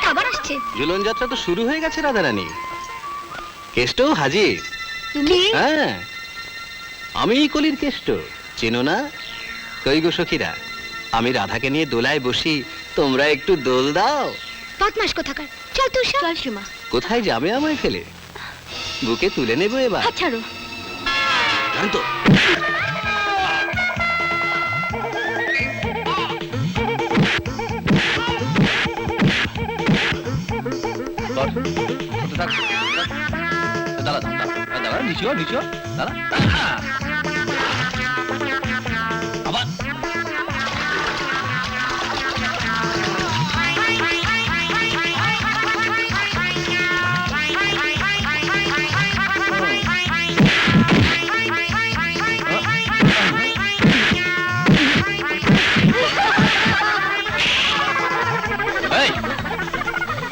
খাবার আসছে। ঝুলন যাত্রা তো শুরু হয়ে গেছে রাধারানী। কেষ্ট হাজির। তুমি? হ্যাঁ, আমি কলির কেষ্ট, চেনো না? কই গো সখীরা, আমি রাধাকে নিয়ে দোলায় বসি, তোমরা একটু দোল দাও। বদমাস কোথাকার। চল তুষার। চল সীমা। কোথায় যাবে আমায় ফেলে? বুকে তুলে নেবো এবার। হাত ছাড়ো। জানতো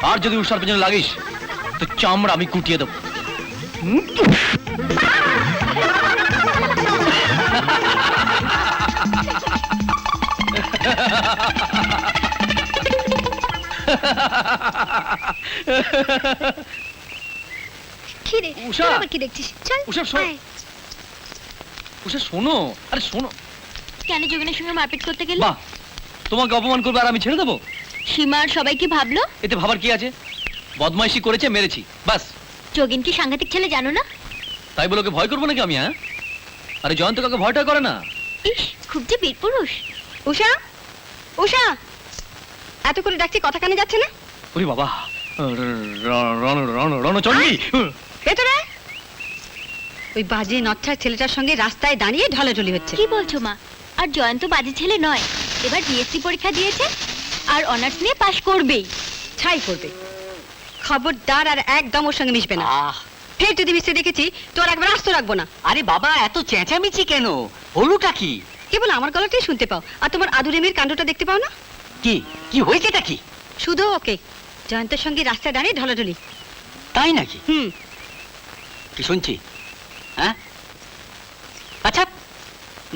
আর যদি উষার পেছনে লাগিস তো চামড়া আমি কুটিয়ে দেবো। কি রে? উষা! তুই আবার কি দেখছিস? চল। উষা, শোন। আয়। উষা শোনো, আরে শোনো। কেন যোগিনের সঙ্গে মারপিট করতে গেলে? বাহ, তোমাকে অপমান করবে আর আমি ছেড়ে দেবো? সীমা আর সবাই কি ভাবলো? এতে ভাবার কি আছে? বদমাইশি করেছে, মেরেছি, বাস। যোগিন কি সাংঘাতিক ছেলে জানো না? তাই বলে ওকে ভয় করবো নাকি আমি? হ্যাঁ, আরে জয়ন্ত কাকে ভয়টা করে না। ইস, খুব যে বীর পুরুষ। উষা, উষা, এত করে ডাকছি কথা কানে যাচ্ছে না? ওরে বাবা, রণচণ্ডী। ভেতরে ওই বাজে নচ্ছার ছেলেটার সঙ্গে রাস্তায় দাঁড়িয়ে ঢলাঢলি হচ্ছে। কি বলছো মা? আর জয়ন্ত বাজে ছেলে নয়, এবার বিএসসি পরীক্ষা দিয়েছে আর অনার্স নিয়ে পাশ করবেই। ছাই করবে। খবরদার আর একদম ওর সঙ্গে মিশবে না। ফের যদি মিশতে দেখেছি তোর একবার আস্ত রাখবো না। আরে বাবা, এত চেঁচামেচি কেন? হলুটা কি? কেবল আমার গলাটাই শুনতে পাও, আর তোমার আদুরে মেয়ের কাণ্ডটা দেখতে পাও না? কি কি হয়েছেটা কি? শুধু ওকে জয়ন্তের সঙ্গে রাস্তায় দাঁড়িয়ে ঢলাঢলি। তাই নাকি? কি শুনছি? হ্যাঁ, আচ্ছা,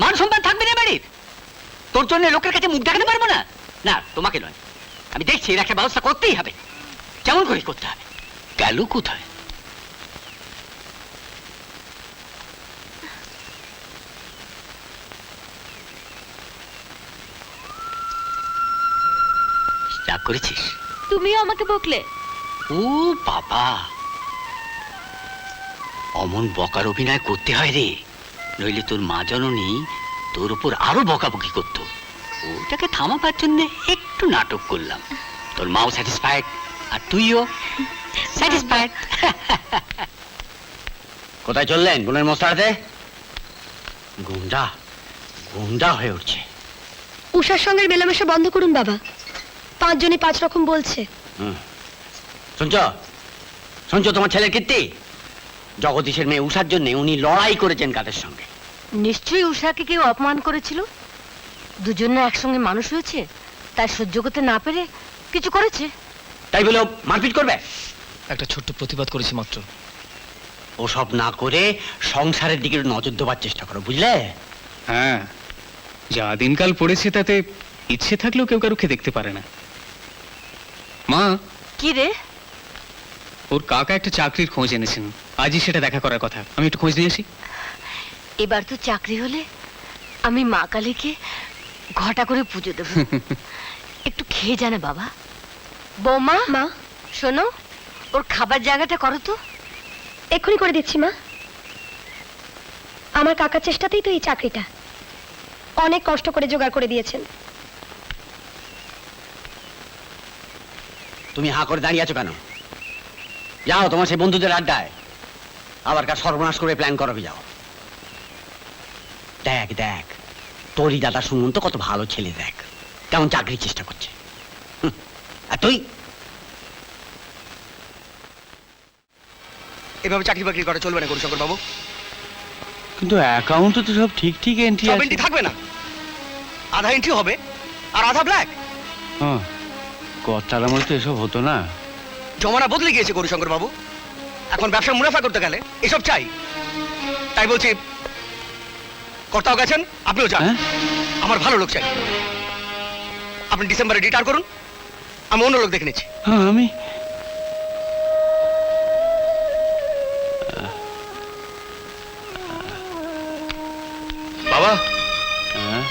মান সম্মান থাকবে না বাড়ির? তোর জন্য লোকের কাছে মুখ দেখাতে পারবো না? না, তোমাকে নয়, আমি দেখছি এর একটা ব্যবস্থা করতেই হবে। কেমন করে করতে হবে? গেল কোথায়? রাগ করেছিস? তুমিও আমাকে বকলে। ও বাবা, অমন বকার অভিনয় করতে হয় রে, নইলে তোর মা জননী তোর উপর আরো বকাবকি করতো। ওটাকে থামাবার জন্য একটু নাটক করলাম। তোর মাও স্যাটিসফাইড আর তুইও স্যাটিসফাইড। কোথায় চললেন বোনের মশলাতে? গুন্ডা গুন্ডা হয়ে উঠছে। উষার সঙ্গে মেলামেশা বন্ধ করুন বাবা, 5 জনই 5 রকম বলছে। শুনছ শুনছ তোমার ছেলের কীর্তি? জগদীশের মেয়ে উষার জন্য উনি লড়াই করেছেন কাদের সঙ্গে? নিশ্চয়ই উষাকে কেউ অপমান করেছিল, দুজনে একসঙ্গে মানুষ হয়েছে, তাই সহ্য করতে না পেরে কিছু করেছে। তাই বলে ও মারপিট করবে? একটা ছোট্ট প্রতিবাদ করেছি মাত্র। ওসব না করে সংসারের দিকে নজর দেওয়ার চেষ্টা করো, বুঝলে? হ্যাঁ, যা দিনকাল পড়েছে তাতে ইচ্ছে থাকলেও কেউ কারুকে দেখতে পারে না। মা, কি রে? ওর কাকা একটা চাকরির খোঁজ এনেছেন, আজই সেটা দেখা করার কথা। আমি একটু খোঁজ নিয়ে আসি। এবার তো চাকরি হলে আমি মা কালীকে ঘটা করে পুজো দেব। একটু খেয়ে জানে বাবা। বৌমা, মা, শোনো, ওর খাবার জায়গাটা করো তো। এক্ষুনি করে দিচ্ছি মা। আমার কাকার চেষ্টাতেই তো এই চাকরিটা, অনেক কষ্ট করে জোগাড় করে দিয়েছেন। তুমি হাঁ করে দাঁড়িয়ে আছো কেন? যাও তোমার সেই বন্ধুদের আড্ডায়, আবার কার সর্বনাশ করে প্ল্যান করবে। যাও, দেখ দেখ তোরই দাদা সুমন্ত কত ভালো ছেলে, দেখ কেমন চাকরির চেষ্টা করছে। আর তুই এভাবে চাকরি বাকরি করা চলবে না গৌরশঙ্কর বাবু। কিন্তু অ্যাকাউন্টে তো সব ঠিক ঠিক এন্ট্রি সব আছে। এন্ট্রি থাকবে না, আধা এন্ট্রি হবে আর আধা ব্ল্যাক। হ্যাঁ, কর্তার আমলে তো এসব হতো না। জমানা বদলে গিয়েছে গৌরশঙ্কর বাবু, এখন ব্যবসা মুনাফা করতে গেলে এসব চাই। তাই বলছি, কর্তাও গেছেন, আপনিও যান। হ্যাঁ? আমার ভালো লোক চাই। আপনি ডিসেম্বরে রিটায়ার করুন, আমি অন্য লোক দেখে নিচ্ছি। হ্যাঁ আমি বাবা, হ্যাঁ?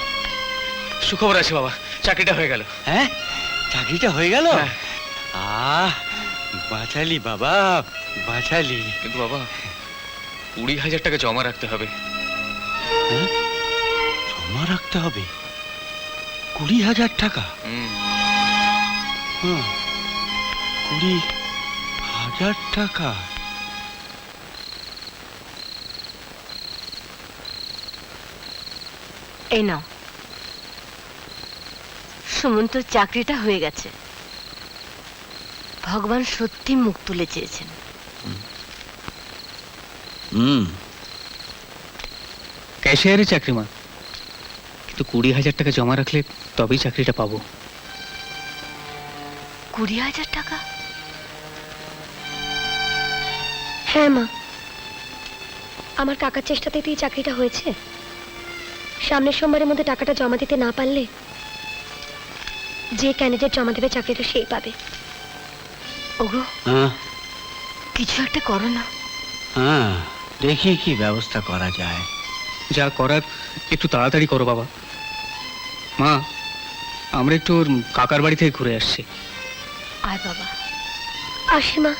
সুখবর আছে বাবা, চাকরিটা হয়ে গেল। হ্যাঁ চাকরিটা হয়ে গেল? হ্যাঁ। আহ বাঁচালি বাবা, বাঁচালি। কিন্তু বাবা 20,000 টাকা জমা রাখতে হবে। জমা রাখতে হবে 20,000 টাকা? হ্যাঁ 20,000 টাকা। এই নাও, সুমন্তর চাকরিটা হয়ে গেছে। ভগবান সত্যি মুখ তুলে চেয়েছেন। ক্যাশিয়ারের চাকরি মা, কিন্তু 20,000 টাকা জমা রাখলে তবেই চাকরিটা পাবো। 20,000 টাকা? হ্যাঁ মা, আমার কাকার চেষ্টাতেই তো এই চাকরিটা হয়েছে। সামনের সোমবারের মধ্যে টাকাটা জমা দিতে না পারলে যে ক্যান্ডিডেট জমা দেবে চাকরিটা সেই পাবে। ওগো, হ্যাঁ কিছু একটা করো না। হ্যাঁ দেখি কি ব্যবস্থা করা যায়। যা করার একটু তাড়াতাড়ি করো বাবা। মা, আমরা একটু ওর কাকার বাড়ি থেকে ঘুরে আসছি। আয় বাবা। আসি মা।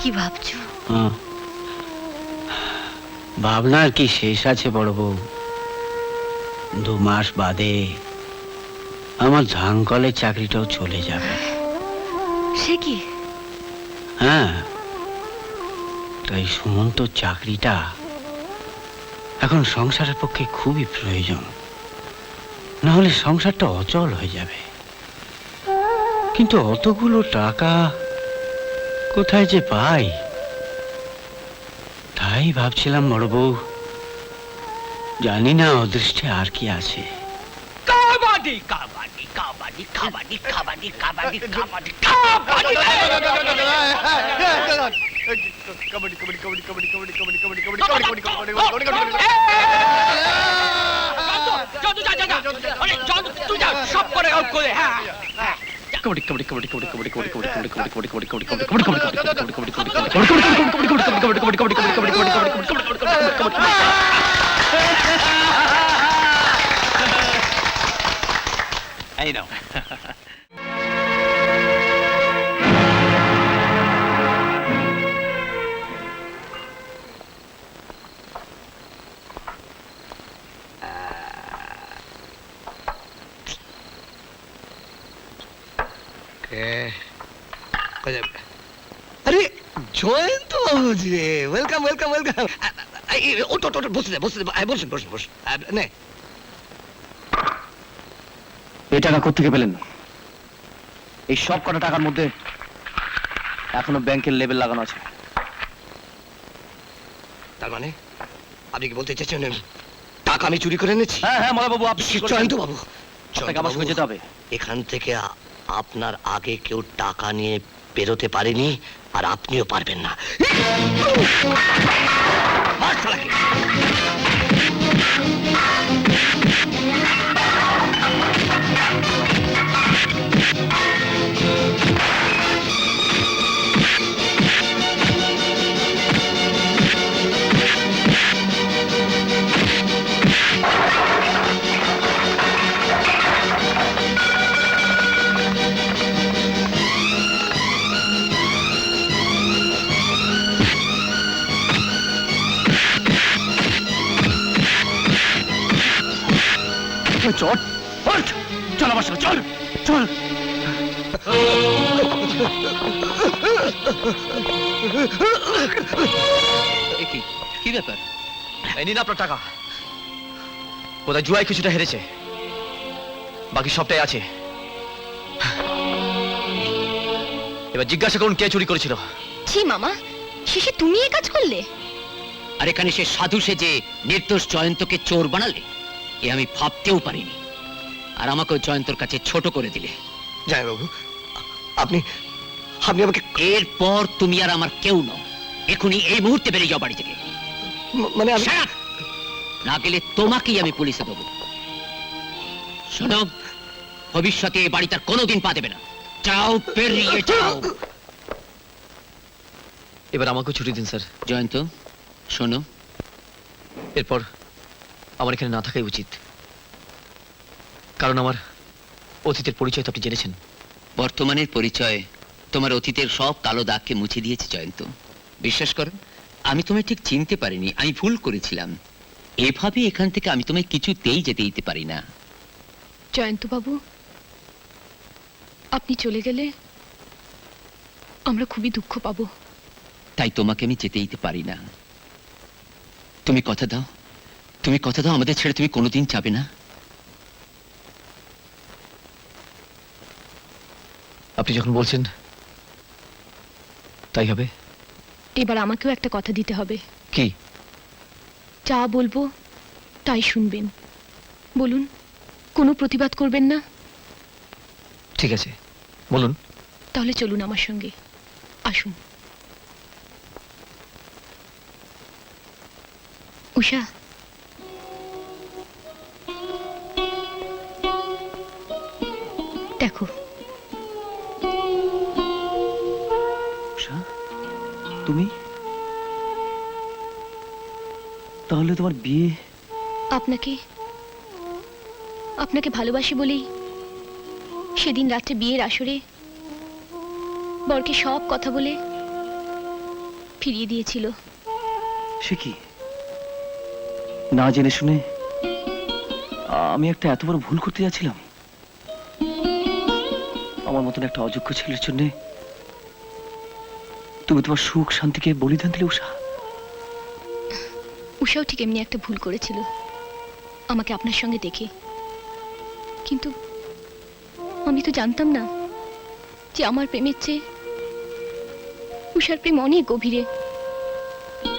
কি ভাবছো? হ্যাঁ। ভাবনার কি শেষ আছে বড় বউ? 2 মাস বাদে আমার ধানকলের চাকরিটাও চলে যাবে। সে কি? হ্যাঁ, তাই সুমন্ত চাকরিটা এখন সংসারের পক্ষে খুবই প্রয়োজন, না হলে সংসারটা অচল হয়ে যাবে। কিন্তু অতগুলো টাকা কোথায় যে পাই, তাই ভাবছিলাম বড় বউ। জানি না অদৃষ্টে আর কি আছে। কাবাডি কাবাডি কাবাডি কাবাডি কাবাডি কাবাডি কাবাডি কাবাডি। এই নাও। আরে জয়ন্ত বাবু জি, ওয়েলকাম ওয়েলকাম ওয়েলকাম। ওটো ওটো বসে দে, বসে দে, বসুন বসুন বসুন। নে, এই টাকা কোত্থেকে পেলেন? এই সব কটা টাকার মধ্যে এখনো ব্যাংকের লেবেল লাগানো আছে। তার মানে আপনি কি বলতে চাইছেন টাকা আমি চুরি করে এনেছি? হ্যাঁ হ্যাঁ মলা বাবু, আপনি জয়ন্ত বাবু, আপনাকে আমার সঙ্গে যেতে হবে। এখান থেকে আপনার আগে কেউ টাকা নিয়ে বেরোতে পারেনি, আর আপনিও পারবেন না। মার শালাকে। চল চল আমার সঙ্গে, চল চল। কি ব্যাপার? এই নিন আপনার টাকা। বোধহয় জুয়ায় কিছুটা হেরেছে, বাকি সবটাই আছে। এবার জিজ্ঞাসা করুন কে চুরি করেছিল। ছি মামা, শেষে তুমি এই কাজ করলে? আর এখানে সে সাধু সেজে নির্দোষ জয়ন্তকে চোর বানালে, এ আমি ভাবতেও পারিনি। আর আমাকে জয়ন্তর কাছে ছোট করে দিলে। জয় বাবু, আপনি আপনি আমাকে এরপর তুমি আর আমার কেউ নও। এখনই এই মুহূর্তে বেরিয়ে যাও বাড়ি থেকে। মানে আমি Shut up! না গেলে তোমাকেই আমি পুলিশে দেবো। শোনো, ভবিষ্যতে এ বাড়িতে আর কোনোদিন পা দেবে না। যাও, বেরিয়ে যাও। এবার আমাকেও ছুটি দিন স্যার। জয়ন্ত, শোনো, এরপর আমার এখানে না থাকাই উচিত, কারণ আমার অতীতের পরিচয় তো আপনি জেনেছেন। বর্তমানের পরিচয় তোমার অতীতের সব কালো দাগকে মুছে দিয়েছে জয়ন্ত। বিশ্বাস করো, আমি তোমায় ঠিক চিনতে পারিনি, আমি ভুল করেছিলাম। এভাবে এখান থেকে আমি তোমায় কিছুতেই যেতে দিতে পারি না। জয়ন্তবাবু, আপনি চলে গেলে আমরা খুবই দুঃখ পাবো। তাই তোমাকে আমি যেতে দিতে পারি না। তুমি কথা দাও, তুমি কথা দাও আমাদের ছেড়ে তুমি কোনোদিন যাবে না। আপনি যখন বলছেন তাই হবে। এবার আমাকেও একটা কথা দিতে হবে। কি? যা বলবো তাই শুনবেন। বলুন, কোনো প্রতিবাদ করবেন না? ঠিক আছে, বলুন। তাহলে চলুন আমার সঙ্গে, আসুন। উষা, দেখো, তুমি তাহলে তোমার বিয়ে? আপনাকে আপনাকে ভালোবাসি বলেই সেদিন রাত্রে বিয়ের আসরে বরকে সব কথা বলে ফিরিয়ে দিয়েছিল। সে কি, না জেনে শুনে আমি একটা এত বড় ভুল করতে যাচ্ছিলাম? আমার মতন একটা অযোগ্য ছেলের জন্য তুমি তোমার সুখ শান্তিকে বলিদান দিলে উষা? উষাও ঠিক এমনি একটা ভুল করেছিল আমাকে আপনার সঙ্গে দেখে, কিন্তু আমি তো জানতাম না যে আমার প্রেমের চেয়ে উষার প্রেম অনেক গভীরে।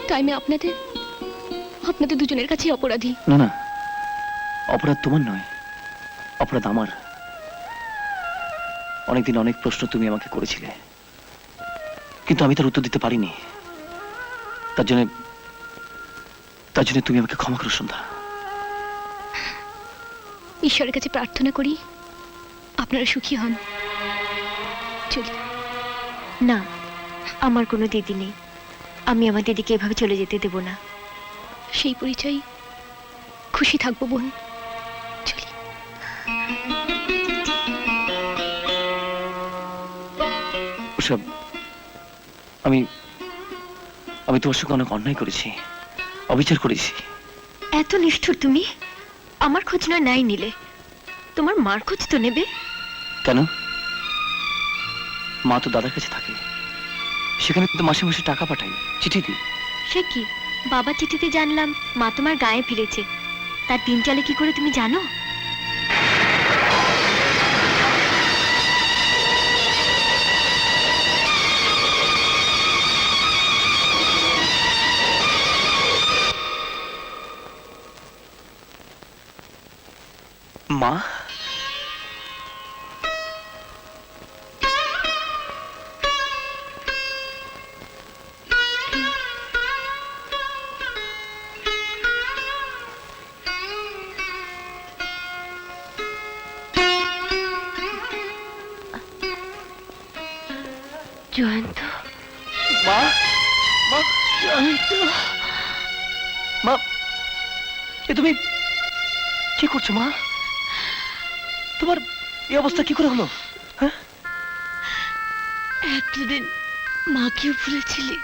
তাই আমি আপনাদের দুজনের কাছেই অপরাধী। না না, অপরাধ তোমার নয়, অপরাধ আমার। অনেকদিন অনেক প্রশ্ন তুমি আমাকে করেছিলে, কিন্তু আমি তার উত্তর দিতে পারিনি। তার জন্য তুমি আমাকে ক্ষমা করো সন্ধ্যা। ঈশ্বরের কাছে প্রার্থনা করি আপনারা সুখী হন। চলি। না, আমার কোনো দিদি নেই, আমি আমার দিদিকে এভাবে চলে যেতে দেব না। সেই পরিচয় খুশি থাকবো বোন। চলি। ওসব আমি তোমার সঙ্গে অনেক অন্যায় করেছি, অবিচার করেছি। এত নিষ্ঠুর তুমি? আমার খোঁজ নয় নাই নিলে, তোমার মার খোঁজ তো নেবে। কেন? মা তো দাদার কাছে থাকে, সেখানে তো মাসে মাসে টাকা পাঠাই, চিঠি দিই। সে কি, বাবা চিঠিতে জানলাম মা তোমার গায়ে ফিরেছে, তার দিন চলে কি করে তুমি জানো? মা, জয়ন্ত, মা, মা, জয়ন্ত, মা, এ তুমি কি করছো মা? তোমার এই অবস্থা কি করে হলো? হ্যাঁ, এতদিন মাকেও ভুলেছিলি,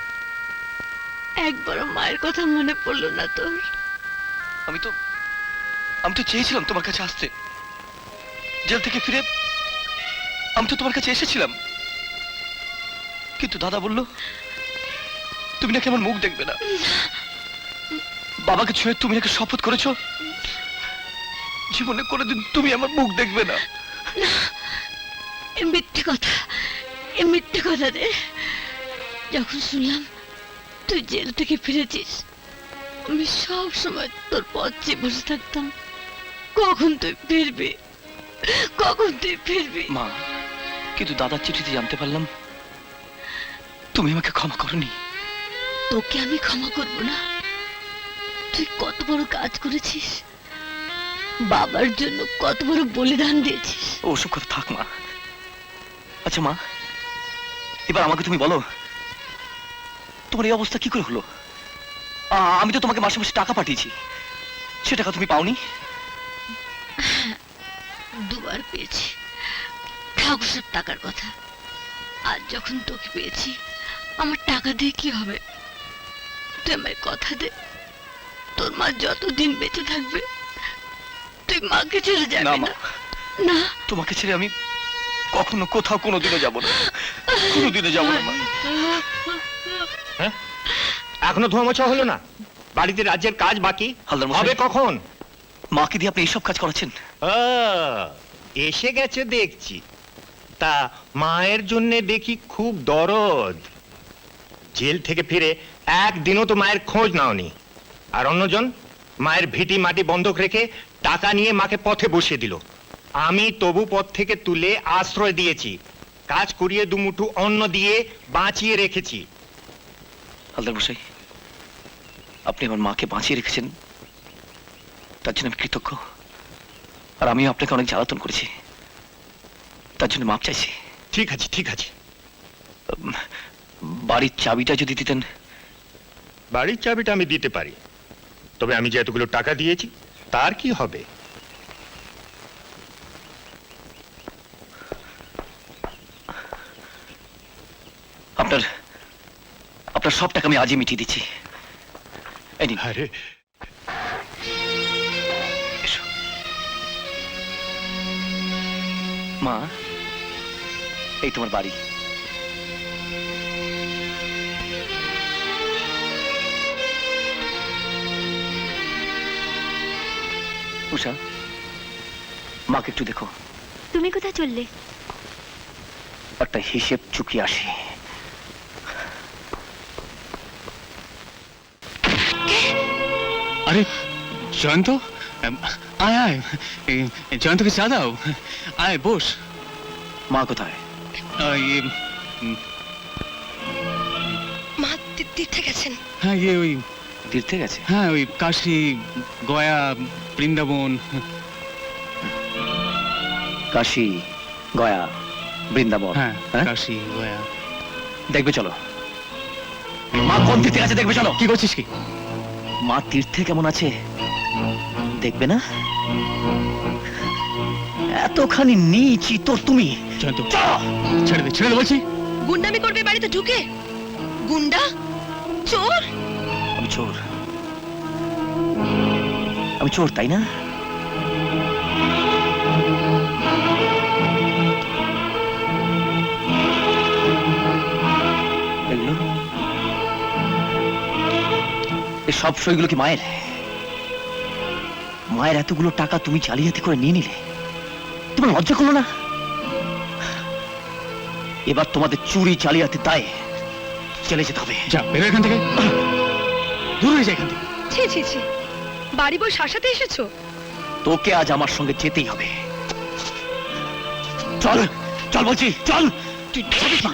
একবারও মায়ের কথা মনে পড়লো না তোর? আমি তো চেয়েছিলাম তোমার কাছে আসতে। জেল থেকে ফিরে আমি তো তোমার কাছে এসেছিলাম, কিন্তু দাদা বলল তুমি নাকি আমার মুখ দেখবে না। বাবাকে ছুঁয়ে তুমি নাকি শপথ করেছো জীবনে কোনোদিন তুমি আমার মুখ দেখবে না। এ মিথ্যে কথা রে। যখন শুনলাম তুই জেল থেকে ফিরেছিস, আমি সব সময় তোর পথ চেয়ে বসে থাকতাম, কখন তুই ফিরবি। মা, কিন্তু দাদার চিঠিতে জানতে পারলাম তুমি আমাকে ক্ষমা করনি। তোকে আমি ক্ষমা করব না, তুই কত বড় কাজ করেছিস, বাবার জন্য কত বড় বলিদান দিয়েছিস। ওসব কথা থাক মা। আচ্ছা মা, এবার আমাকে তুমি বলো, তোমার এই অবস্থা কি করে হলো? আমি তো তোমাকে মাসে মাসে টাকা পাঠিয়েছি, সে টাকা তুমি পাওনি? দুবার পেয়েছি, থাক সব টাকার কথা। আজ যখন তোকে পেয়েছি, আমার টাকা দিয়ে কি হবে? তুই আমায় কথা দে, তোর মা যতদিন বেঁচে থাকবে তুই মাকে ছেড়ে যাবি না না। মা, না, তোমাকে ছেড়ে আমি কখনো কোথাও কোনোদিনও যাব না, কোনোদিনও যাব না মা। এখনো ধোয়া মোছা হলো না? বাড়িতে রাজ্যের কাজ বাকি, হালদার মশাই, হবে কখন? মাকে দিয়ে আপনি এইসব কাজ করাচ্ছেন? এসে গেছে দেখছি। তা মায়ের জন্য দেখি খুব দরদ। জেল থেকে ফিরে একদিনও তো মায়ের খোঁজ নাওনি। আর অন্যজন মায়ের ভিটি মাটি বন্ধক রেখে টাকা নিয়ে মাকে পথে বসিয়ে দিল। আমি তবু পথ থেকে তুলে আশ্রয় দিয়েছি, কাজ করিয়ে দুমুঠো অন্ন দিয়ে বাঁচিয়ে রেখেছি। হালদার মশাই, আপনি আমার মাকে বাঁচিয়ে রেখেছেন, তার জন্য আমি কৃতজ্ঞ। আর আমিও আপনাকে অনেক জ্বালাতন করেছি, তার জন্য মাপ চাইছি। ঠিক আছে, ঠিক আছে। বাড়ির চাবিটা যদি দিতেন। বাড়ির চাবিটা আমি দিতে পারি, তবে আমি যে এতগুলো টাকা দিয়েছি তার কি হবে? আপনার আপনার সব টাকা আমি আজই মিটিয়ে দিচ্ছি। এই নিন। আরে এসো। মা, এই তোমার বাড়ি। উষা, মাকে একটু দেখো। তুমি কোথায় চললে? একটা হিসেব চুকিয়ে আসি। আরে জয়ন্ত, আয় আয়, জয়ন্তকে চা দাও। আয় বস। মা কোথায়? মা তীর্থে গেছেন। হ্যাঁ ওই, তীর্থে গেছে? হ্যাঁ ওই কাশী, গয়া, বৃন্দাবন। কাশী, গয়া, বৃন্দাবন। হ্যাঁ হ্যাঁ? কাশী, গয়া। দেখবে চলো। মা কোন তীর্থে গেছে দেখবে চলো। কি করছিস কি? মা তীর্থে কেমন আছে দেখবে না? এতখানি নিচি তোর তুমি। জয়ন্ত চলো। ছেড়ে দে, ছেড়ে দে বলছি। গুন্ডামি করবে বাড়িতে ঢুকে? গুন্ডা, চোর। আমি চোর? আমি চোর তাই না? এগুলো, এই সব সইগুলো কি মায়ের? মায়ের এতগুলো টাকা তুমি জালিয়াতি করে নিয়ে নিলে, তোমার লজ্জা করলো না? এবার তোমাদের চুরি জালিয়াতি দায়ে চলে যেতে হবে। যা বেরো এখান থেকে, দূর হয়ে যায় এখান থেকে। ছি ছি ছি, বাড়ি বই শাসাতে এসেছো? তোকে আজ আমার সঙ্গে যেতেই হবে। চল চল বলছি, চল। তুই যাবি না।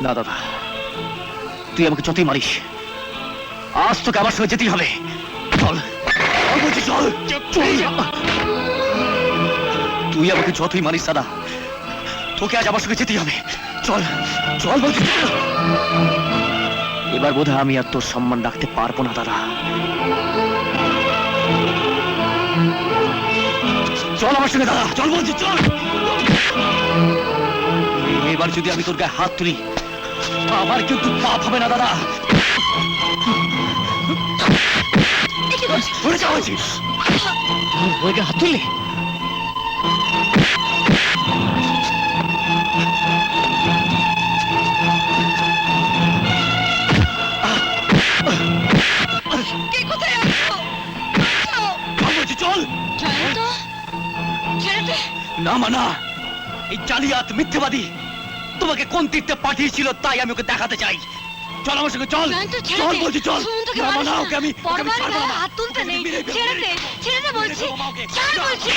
না দাদা, তুই আমাকে যতই মারিস, আজ তোকে আমার সঙ্গে যেতেই হবে। চল চল বলছি, চল চল। তুই আমাকে যতই মারিস দাদা, তোকে আজ আমার সঙ্গে যেতেই হবে। চল চল বলছি, চল। এবার বোধহয় আমি আর তোর সম্মান রাখতে পারবো না দাদা। চল আমার সঙ্গে দাদা, চল বলছি, চল। এবার যদি আমি তোর গায়ে হাত তুলি, আমার কিন্তু পাপ হবে না দাদা। উড়ে যাও বলছি। ওই গায়ে হাত তুললে? কে কোথায় আছো? চল বলছি, চল। জয়ন্ত, ছেড়ে দে। না মা না, এই জালিয়াত মিথ্যেবাদী তোমাকে কোন তীর্থে পাঠিয়েছিল তাই আমি ওকে দেখাতে চাই। চল আমার সঙ্গে, চল জয়ন্ত, ছেড়ে চল দে। বলছি, চল। সুমন্তকে না মা মারিস না, না। ওকে আমি পরবার ছাড়বো গায়ে না। হাত তুলতে নেই। মেরে ফেলবো, ছেড়ে দে, ছেড়ে দে বলছি। মেরে ফেলবো মা ওকে। ছাড় বলছি।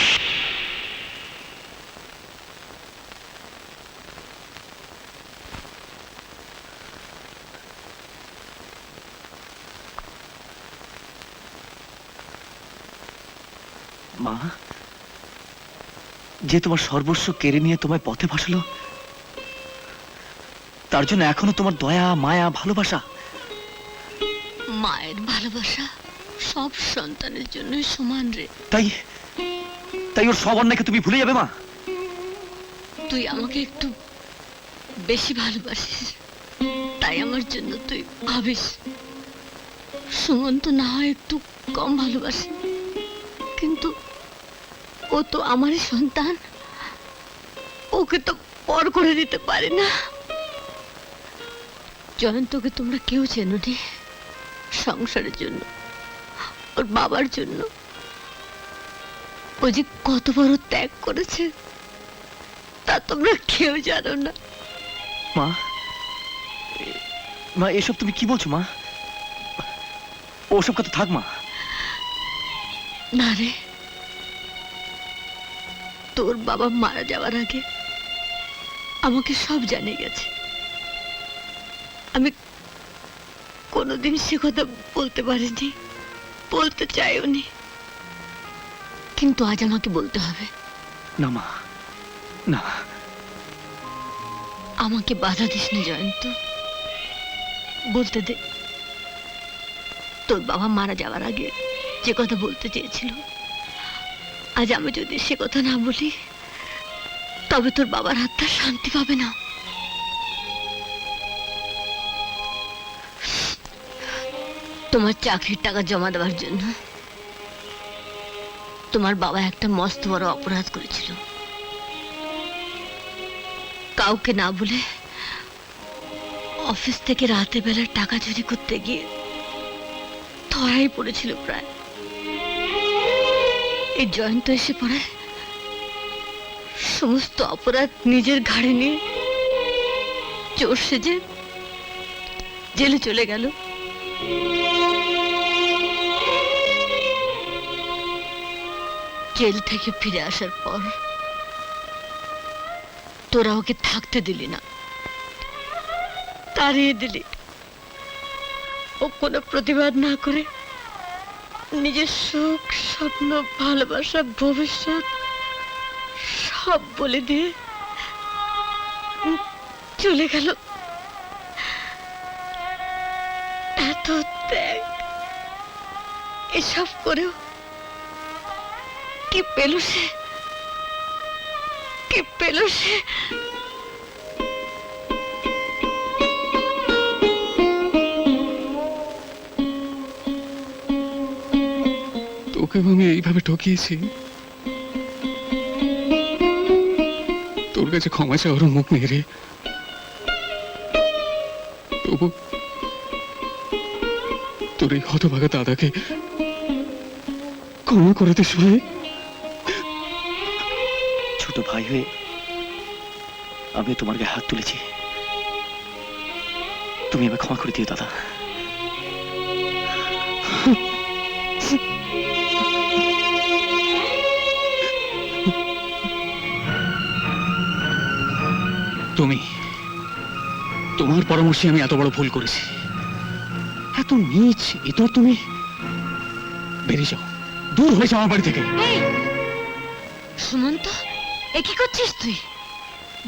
মা, যে তোমার সর্বস্ব কেড়ে নিয়ে তোমায় পথে ভাসালো, তার জন্য এখনো তোমার দয়া, মায়া, ভালোবাসা? মায়ের ভালোবাসা সব সন্তানের জন্যই সমান রে। তাই তাই ওর সব অন্যায়কে তুমি ভুলে যাবে মা? তুই আমাকে একটু বেশি ভালোবাসিস, তাই আমার জন্য তুই ভাবিস। সুমন্ত না হয় একটু কম ভালোবাসে, কিন্তু ও তো আমারই সন্তান, ওকে তো পর করে দিতে পারে না। জয়ন্তকে তোমরা কেউ চেনোনি সংসারের জন্য, ওর বাবার জন্য। ও যে কত বড় ত্যাগ করেছে তা তোমরা কেউ জানো না। মা, মা এসব তুমি কি বলছো মা? ওসব কথা থাক মা। না রে, তোর বাবা মারা যাওয়ার আগে আমাকে সব জানিয়ে গেছে। আমি কোনোদিন সে কথা বলতে পারিনি, বলতে চাইওনি, কিন্তু আজ আমাকে বলতে হবে। না মা, না। আমাকে বাধা দিস না জয়ন্ত, বলতে দে। তোর বাবা মারা যাওয়ার আগে যে কথা বলতে চেয়েছিল, আজ আমি যদি সে কথা না বলি, তবে তোর বাবার হাতটা শান্তি পাবে না। তোমার চাকরির টাকা জমা দেওয়ার জন্য তোমার বাবা একটা মস্ত বড় অপরাধ করেছিল। কাউকে না বলে অফিস থেকে রাতে বেলা টাকা চুরি করতে গিয়ে ধরাই পড়েছিল প্রায়। এই জয়ন্ত এসে পড়ে সমস্ত অপরাধ নিজের ঘাড়ে নিয়ে চোর সেজে জেলে চলে গেল। জেল থেকে ফিরে আসার পর তোরা ওকে থাকতে দিলি না, তাড়িয়ে দিলি। ও কোনো প্রতিবাদ না করে নিজের সুখ, স্বপ্ন, ভালোবাসা, ভবিষ্যৎ সব বলে দিয়ে চলে গেল। এত ত্যাগ, এসব করেও কি পেল সে? কি পেল সে? তোকে আমি এইভাবে ঠকিয়েছি, তোর কাছে ক্ষমা চাওয়ার মুখ নেই রে। তবু তোর এই হতভাগা দাদাকে ক্ষমা করে দিস ভাই। ছোট ভাই হয়ে আমি তোমার গায়ে হাত তুলেছি, তুমি আমায় ক্ষমা করে দিও দাদা। তুমি, তোমার পরামর্শে আমি এত বড় ভুল করেছি। এত নীচ এতো তুমি। বেরিয়ে যাও, দূর হয়ে যাও আমার বাড়ি থেকে। সুমন্ত, এ কি করছিস তুই?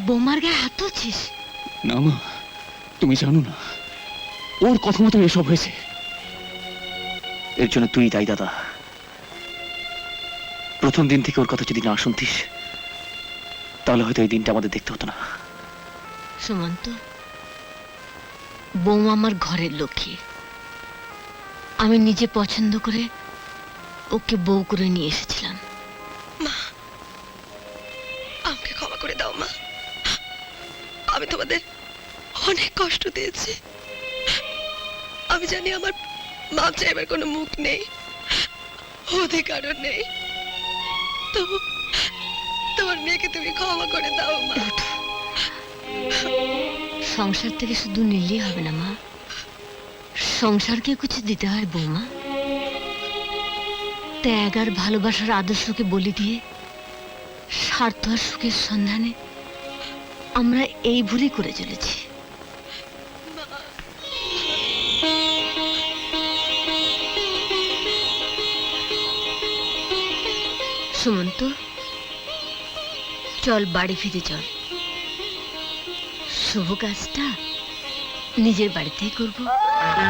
বোমার গায়ে হাত তুলছিস? না মা, তুমি জানো না, ওর কথা মতো এসব হয়েছে। এর জন্য তুই দায়ী দাদা। প্রথম দিন থেকে ওর কথা যদি না শুনতিস, তাহলে হয়তো এই দিনটা আমাদের দেখতে হতো না। সুমন্ত, বৌমা আমার ঘরের লক্ষ্মী। আমি নিজে পছন্দ করে ওকে বউ করে নিয়ে এসেছিলাম। আমাকে ক্ষমা করে দাও মা, আমি তোমাদের অনেক কষ্ট দিয়েছি। আমি জানি আমার মাপ চাইবার কোনো মুখ নেই, অধিকারও নেই, তবু তোমার মেয়েকে তুমি ক্ষমা করে দাও মা। সংসার থেকে শুধু নিলেই হবে না মা, সংসারকে কিছু দিতে হয় বৌমা। ত্যাগ আর ভালোবাসার আদর্শকে বলি দিয়ে স্বার্থ আর সুখের সন্ধানে আমরা এই ভুলই করে চলেছি। সুমন্ত, চল বাড়ি ফিরে চল। শুভ কাজটা নিজের বাড়িতেই করব।